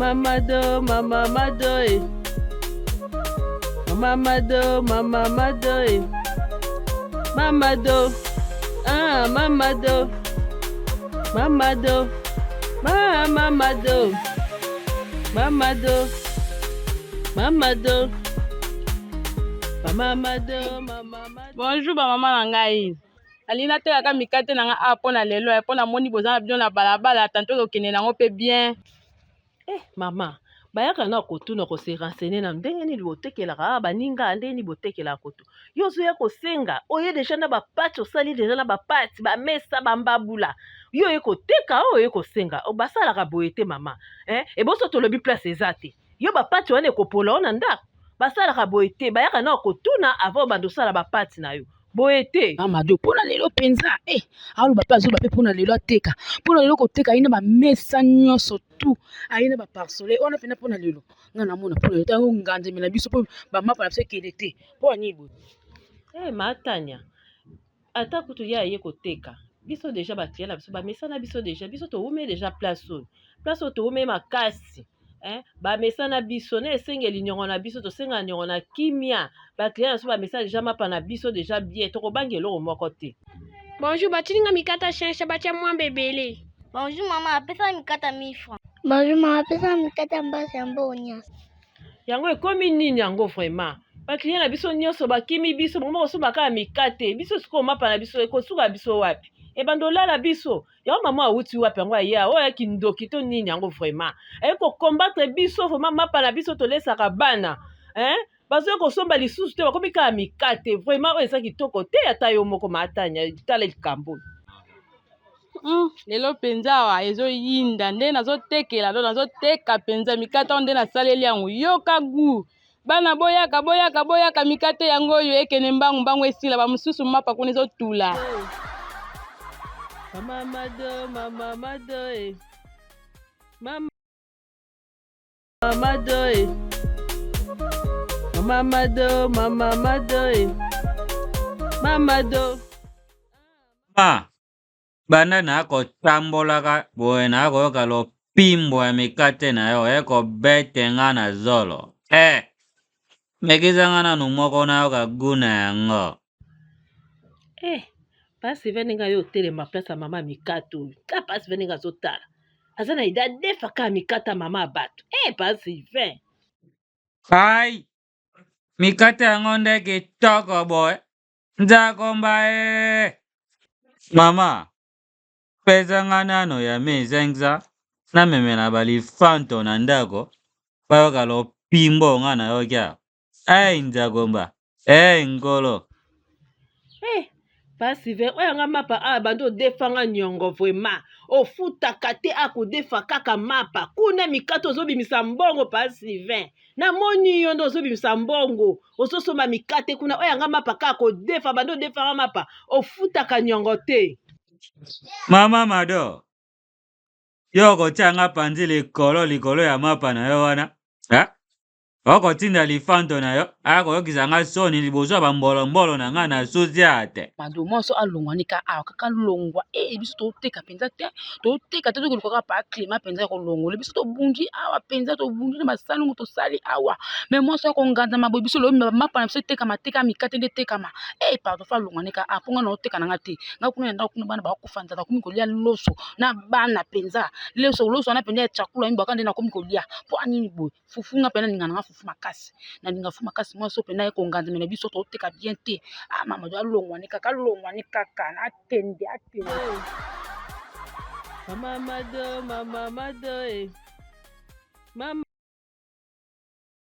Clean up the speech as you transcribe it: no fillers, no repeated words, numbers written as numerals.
Mama Mado, Mama Mado, Mama Mado, Mama Mado, Mama Do, Mama Do, Mama Do, Mama Do, Mama Do, Mama Do, Mama Do, Mama Do. Bonjour maman nangai. Alina te aka mikate nanga a pona lelo e pona moni bozana bien na balabala tanto ko kene nango pe bien. Mama, bayaka na kotuna ko se renseigner na ndenge nini botekelaka baninga ndenge nini botekela koto. Yo zo ya kosenga, oye deja na ba pati osali deja na ba pati, ba mesa bambabula. Yo ye koteka oye kosenga, o basalaka boyete mama. E boso tolobi place ezate. Yo ba pati wana ekopola ona ndako. Basalaka boyete, bayaka na kotuna avant bandosala ba pati na yo. Boyete. Amado pona lelo penza alu ba pazo ba pe pona lelo ateka. Pona lelo koteka ina ba mesa nyonso tu. Aina ba parcelle ona pena pona lelo. Ngana mona pona lelo tango nganje mena biso po ba mapa na biso kelete. Po nibo. Matanya. Ata kutu ya ye koteka. Biso deja ba tiela biso ba mesa na biso deja. Biso to ume deja place oyo. Place oyo to ume makasi. Ba mesa na biso na esengeli nyongo na biso to senga nyongo na kimia. Ba client so ba mesa deja mapa na biso deja bien. To ko bangi eloko moko te. Bonjour, batininga mikata cherche batia moi bébélé. Bonjour maman, apesa mikata 1000 francs. Bonjour maman, apesa mikata mbasi ambo onyas. Yango ekomi nini yango vraiment? Ba client na biso nyonso bakimi biso moko so baka mikate. Biso siko mapa na biso ekosuka biso wapi? Bandolala biso. Yango mama awuti wapi yango aya oya kindoki to nini yango vraiment? Eko combattre biso vraiment mapa na biso to lesaka bana. Bazo kosomba lisusu te bakomi kaka mikate. Vraiment oyo eza kitoko te ata yo moko Matanya tala likambo. Lelo penza wa ezo yinda nde nazotekela lo nazoteka penza mikate nde nasaleli yango yoka gu. Bana boyaka mikate yango oyo ekene mbangu esila ba mususu mapa kuna ezotula. Mama Mado, Mama Mado, Mama Mado, Mama Mado, Mama Mado, Mama Do. Banda na ako tambolaka boye na ako kalo pimbo ya mikate na yo eko bete nga na zolo. Mekiza nga na numoko na yo kaguna yango. Pasi veninga yo telema place mama mikate oyo. Ka pasi veninga zotala. Azana ida defa ka mikata mama bato. Pasi ven. Hai. Mikate yango nde kitoko boy. Nzakomba Mama. Pesa nga nano ya mezengza. Na meme na bali fanto na ndako. Bayo kalo pimbo nga na yo kya. Nzakomba. Ngolo. Pasi ven oya nga mapa bando defanga nyongo vraiment. Ofutaka te akodefa kaka mapa. Kuna mikate ozobimisa mbongo pasi ven. Na moni yo ndo ozobimisa mbongo. Ososoma mikate kuna oya nga mapa kaka kodefa bando defanga mapa. Ofutaka nyongo te. Mama Mado. Yo kotianga panzi likolo ya mapa na yo wana. Oko tinda lifanto na yo. Ako yokisa nga soni libozo bambolo na nga na suzi ate. Mado monso alongwa nika kaka longwa. Biso to teka penza te. To teka te to kaka pa klima penza ko longo. Biso to bunji awa penza to bunji na masalungu to sali awa. Mais monso ko nganda mabo biso lo mapa na biso teka mateka mikate de teka ma. Pardon fa longwa nika ponga na teka na ngati. Ngakuna nda kuna bana ba kufanta ta kumi kolia loso na bana penza. Loso na penza chakula mbo kande na kumi kolia. Po anini boy. Fufu nga pena ninga fufu makasi. Na ninga fufu makasi monso pena ko nganda mena biso to teka bien te. Mama do alongwa nika na tende. Mama Mado, Mama Mado, Mama